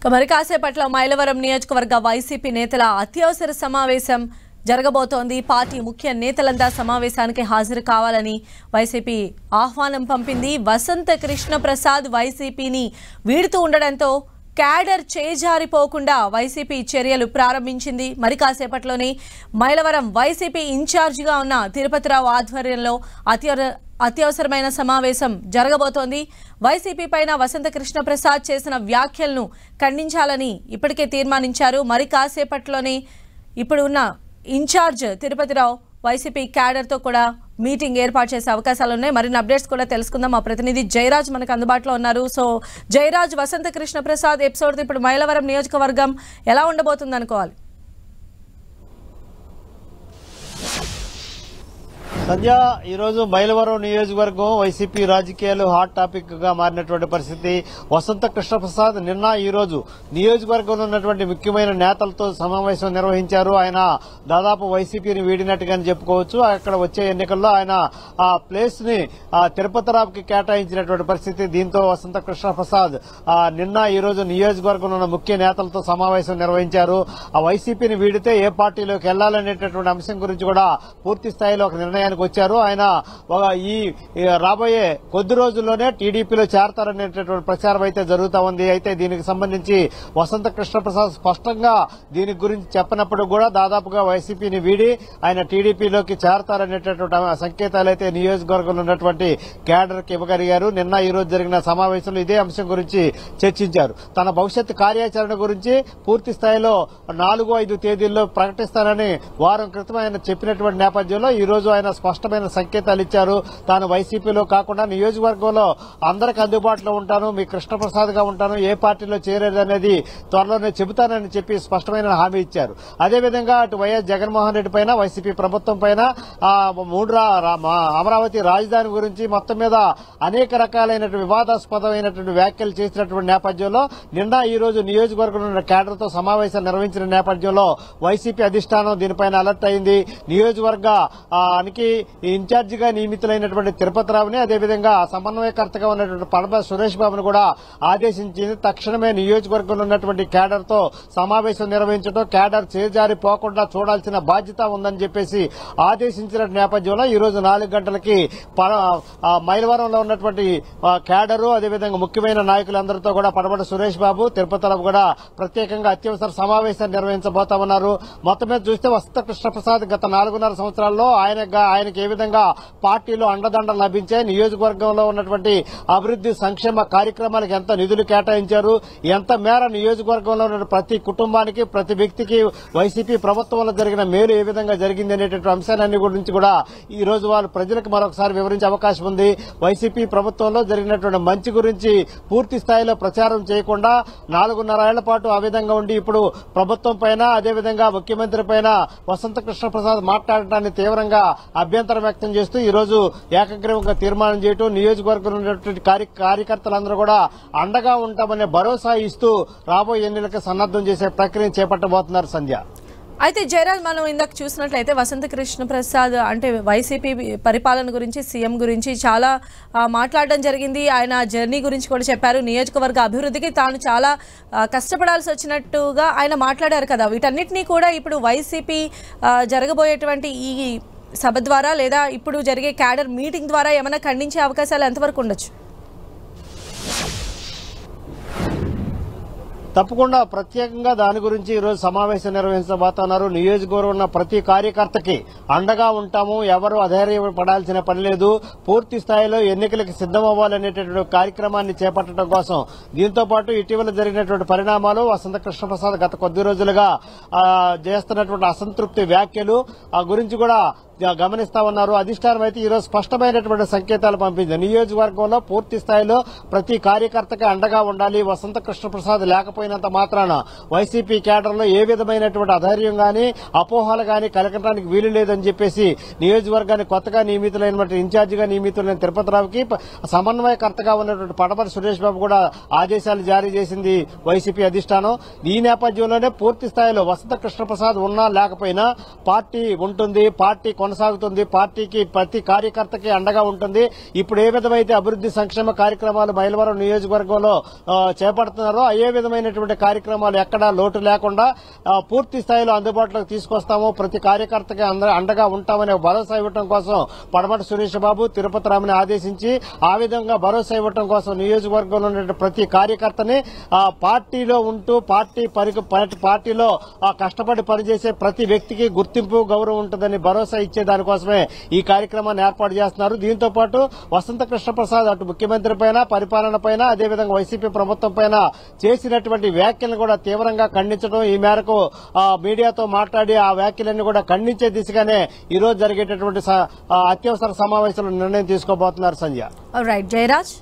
మరి కాసేపట్లో మైలవరం నియోజకవర్గ వైసీపీ నేతల అత్యవసర సమావేశం జరగబోతోంది. పార్టీ ముఖ్య నేతలంతా సమావేశానికి హాజరు కావాలని వైసీపీ ఆహ్వానం పంపింది. వసంత కృష్ణ ప్రసాద్ వైసీపీని వీడుతూ ఉండడంతో క్యాడర్ చేజారిపోకుండా వైసీపీ చర్యలు ప్రారంభించింది. మరి కాసేపట్లోనే మైలవరం వైసీపీ ఇన్ఛార్జిగా ఉన్న తిరుపతిరావు ఆధ్వర్యంలో అత్యవసరమైన సమావేశం జరగబోతోంది. వైసీపీ పైన వసంత కృష్ణ ప్రసాద్ చేసిన వ్యాఖ్యలను ఖండించాలని ఇప్పటికే తీర్మానించారు. మరి కాసేపట్లోనే ఇప్పుడు ఉన్న ఇన్ఛార్జ్ తిరుపతిరావు వైసీపీ క్యాడర్తో కూడా మీటింగ్ ఏర్పాటు చేసే అవకాశాలు ఉన్నాయి. మరిన్ని అప్డేట్స్ కూడా తెలుసుకుందాం. మా ప్రతినిధి జయరాజ్ మనకు అందుబాటులో ఉన్నారు. సో జయరాజ్, వసంత కృష్ణ ప్రసాద్ ఎపిసోడ్ ఇప్పుడు మైలవరం నియోజకవర్గం ఎలా ఉండబోతుంది అనుకోవాలి? సంధ్య, ఈరోజు మైలవరం నియోజకవర్గం వైసీపీ రాజకీయాలు హాట్ టాపిక్ గా మారినటువంటి పరిస్థితి. వసంత కృష్ణప్రసాద్ నిన్న ఈ రోజు నియోజకవర్గంలో ఉన్నటువంటి ముఖ్యమైన నేతలతో సమావేశం నిర్వహించారు. ఆయన దాదాపు వైసీపీని వీడినట్టుగానే చెప్పుకోవచ్చు. అక్కడ వచ్చే ఎన్నికల్లో ఆయన ఆ ప్లేస్ ని తిరుపతిరావుకి కేటాయించినటువంటి పరిస్థితి. దీంతో వసంత కృష్ణప్రసాద్ నిన్న ఈ రోజు నియోజకవర్గంలో ఉన్న ముఖ్య నేతలతో సమావేశం నిర్వహించారు. ఆ వైసీపీని వీడితే ఏ పార్టీలోకి వెళ్లాలనేటటువంటి అంశం గురించి కూడా పూర్తి స్థాయిలో ఒక నిర్ణయానికి వచ్చారు. ఆయన ఈ రాబోయే కొద్ది రోజుల్లోనే టీడీపీలో చేరతారనేటటువంటి ప్రచారం అయితే జరుగుతా ఉంది. అయితే దీనికి సంబంధించి వసంత కృష్ణప్రసాద్ స్పష్టంగా దీని గురించి చెప్పినప్పుడు కూడా దాదాపుగా వైసీపీని వీడి ఆయన టీడీపీలోకి చేరతారనేటటువంటి సంకేతాలు అయితే నియోజకవర్గంలో ఉన్నటువంటి క్యాడర్ కి ఇవ్వగలిగారు. నిన్న ఈ రోజు జరిగిన సమావేశంలో ఇదే అంశం గురించి చర్చించారు. తన భవిష్యత్ కార్యాచరణ గురించి పూర్తి స్థాయిలో 4-5 తేదీల్లో ప్రకటిస్తానని వారం క్రితం ఆయన చెప్పినటువంటి నేపథ్యంలో ఈ రోజు ఆయన స్పష్టమైన సంకేతాలు ఇచ్చారు. తాను వైసీపీలో కాకుండా నియోజకవర్గంలో అందరికి అందుబాటులో ఉంటాను, మీ కృష్ణప్రసాద్ గా ఉంటాను, ఏ పార్టీలో చేరేదనేది త్వరలోనే చెబుతానని చెప్పి స్పష్టమైన హామీ ఇచ్చారు. అదేవిధంగా అటు వైఎస్ జగన్మోహన్ రెడ్డి పైన వైసీపీ ప్రభుత్వం పైన అమరావతి రాజధాని గురించి మొత్తం మీద అనేక రకాలైనటువంటి వివాదాస్పదమైనటువంటి వ్యాఖ్యలు చేసినటువంటి నేపథ్యంలో నిన్న ఈ రోజు నియోజకవర్గంలో కేడర్తో సమావేశం నిర్వహించిన నేపథ్యంలో వైసీపీ అధిష్టానం దీనిపైన అలర్ట్ అయింది. నియోజకవర్గానికి ఇన్ఛార్జిగా నియమితులైనటువంటి తిరుపతిరావుని, అదేవిధంగా సమన్వయకర్తగా ఉన్నటువంటి పడబ సురేష్ బాబును కూడా ఆదేశించింది. తక్షణమే నియోజకవర్గంలో ఉన్నటువంటి క్యాడర్ తో సమావేశం నిర్వహించడం, క్యాడర్ చేజారిపోకుండా చూడాల్సిన బాధ్యత ఉందని చెప్పేసి ఆదేశించిన నేపథ్యంలో ఈ రోజు 4 గంటలకి మైలవరంలో ఉన్నటువంటి క్యాడరు, అదేవిధంగా ముఖ్యమైన నాయకులందరితో కూడా పడబడ సురేష్ బాబు, తిరుపతిరావు కూడా ప్రత్యేకంగా అత్యవసర సమావేశాన్ని నిర్వహించబోతా ఉన్నారు. మొత్తం మీద చూస్తే వసంత కృష్ణప్రసాద్ గత 4.5 సంవత్సరాల్లో ఆయనకి ఏ విధంగా పార్టీలో అండదండలు లభించాయి, నియోజకవర్గంలో ఉన్నటువంటి అభివృద్ది సంక్షేమ కార్యక్రమాలకు ఎంత నిధులు కేటాయించారు, ఎంత మేర నియోజకవర్గంలో ఉన్న ప్రతి కుటుంబానికి ప్రతి వ్యక్తికి వైసీపీ ప్రభుత్వంలో జరిగిన మేలు ఏ విధంగా జరిగింది అనేటువంటి అంశాలన్నీ గురించి కూడా ఈ రోజు వాళ్ళు ప్రజలకు మరొకసారి వివరించే అవకాశం ఉంది. వైసీపీ ప్రభుత్వంలో జరిగినటువంటి మంచి గురించి పూర్తి స్థాయిలో ప్రచారం చేయకుండా 4.5 ఏళ్ల పాటు ఆ విధంగా ఉండి ఇప్పుడు ప్రభుత్వం పైన అదేవిధంగా ముఖ్యమంత్రి పైన వసంత కృష్ణప్రసాద్ మాట్లాడటాన్ని తీవ్రంగా అభ్యంతరం వ్యక్తం చేస్తూ ఈ రోజు ఏకగ్రీవంగా తీర్మానం చేయటం, నియోజకవర్గంలో ఉన్నటువంటి కార్యకర్తలందరూ కూడా అండగా ఉంటామనే భరోసా ఇస్తూ రాబోయే ఎన్నికలకు సన్నద్దం చేసే ప్రక్రియను చేపట్టబోతున్నారు. సంధ్య, అయితే జయరాజ్, మనం ఇందాక చూసినట్లయితే వసంత కృష్ణ ప్రసాద్ అంటే వైసీపీ పరిపాలన గురించి, సీఎం గురించి చాలా మాట్లాడడం జరిగింది. ఆయన జర్నీ గురించి కూడా చెప్పారు. నియోజకవర్గ అభివృద్ధికి తాను చాలా కష్టపడాల్సి వచ్చినట్టుగా ఆయన మాట్లాడారు కదా. వీటన్నిటినీ కూడా ఇప్పుడు వైసీపీ జరగబోయేటువంటి ఈ సభ ద్వారా లేదా ఇప్పుడు జరిగే క్యాడర్ మీటింగ్ ద్వారా ఏమైనా ఖండించే అవకాశాలు ఎంతవరకు ఉండొచ్చు? తప్పకుండా ప్రత్యేకంగా దాని గురించి ఈరోజు సమావేశం నిర్వహించబోతున్నారు. నియోజకవర్గంలో ఉన్న ప్రతి కార్యకర్తకి అండగా ఉంటాము, ఎవరు అధైర్యపడాల్సిన పని లేదు, పూర్తి స్థాయిలో ఎన్నికలకు సిద్దమవ్వాలనేటటువంటి కార్యక్రమాన్ని చేపట్టడం కోసం. దీంతో పాటు ఇటీవల జరిగినటువంటి పరిణామాలు, వసంత కృష్ణప్రసాద్ గత కొద్ది రోజులుగా చేస్తున్నటువంటి అసంతృప్తి వ్యాఖ్యలు గురించి కూడా గమనిస్తా ఉన్నారు. అధిష్టానం అయితే ఈరోజు స్పష్టమైనటువంటి సంకేతాలు పంపింది. నియోజకవర్గంలో పూర్తి స్థాయిలో ప్రతి కార్యకర్తకి అండగా ఉండాలి. వసంత కృష్ణప్రసాద్ లేకపోయినంత మాత్రాన వైసీపీ కేడర్లో ఏ విధమైనటువంటి అధైర్యం గాని అపోహలు గాని కలగటానికి వీలు లేదని చెప్పేసి నియోజకవర్గానికి కొత్తగా నియమితులైనటువంటి ఇన్ఛార్జిగా నియమితులైన తిరుపతిరావుకి సమన్వయకర్తగా ఉన్నటువంటి పడమటి సురేష్ బాబు కూడా ఆదేశాలు జారీ చేసింది వైసీపీ అధిష్టానం. ఈ నేపథ్యంలోనే పూర్తి స్థాయిలో వసంత కృష్ణప్రసాద్ ఉన్నా లేకపోయినా పార్టీ ఉంటుంది, పార్టీ కొనసాగుతుంది. పార్టీకి ప్రతి కార్యకర్తకి అండగా ఉంటుంది. ఇప్పుడు ఏ విధమైతే అభివృద్ధి సంక్షేమ కార్యక్రమాలు మైలవరం నియోజకవర్గంలో చేపడుతున్నారో అదే విధమైనటువంటి కార్యక్రమాలు ఎక్కడా లోటు లేకుండా పూర్తి స్థాయిలో అందుబాటులోకి తీసుకొస్తాము. ప్రతి కార్యకర్తకి అండగా ఉంటామనే భరోసా ఇవ్వడం కోసం పడమటి సురేష్ బాబు తిరుపతి రామని ఆదేశించి ఆ విధంగా భరోసా ఇవ్వడం కోసం నియోజకవర్గంలో ఉన్న ప్రతి కార్యకర్తని పార్టీలో ఉంటూ పార్టీలో కష్టపడి పనిచేసే ప్రతి వ్యక్తికి గుర్తింపు గౌరవం ఉంటుందని భరోసా ఇచ్చే దానికోసమే ఈ కార్యక్రమాన్ని ఏర్పాటు చేస్తున్నారు. దీంతో పాటు వసంత కృష్ణప్రసాద్ అటు ముఖ్యమంత్రి పైన పరిపాలన పైన అదేవిధంగా వైసీపీ ప్రభుత్వం పైన చేసినటువంటి వ్యాఖ్యలను కూడా తీవ్రంగా ఖండించడం, ఈ మేరకు మీడియాతో మాట్లాడి ఆ వ్యాఖ్యలన్నీ కూడా ఖండించే దిశగానే ఈ రోజు జరిగేటటువంటి అత్యవసర సమావేశంలో నిర్ణయం తీసుకోబోతున్నారు. సంధ్య. రైట్ జయరాజ్.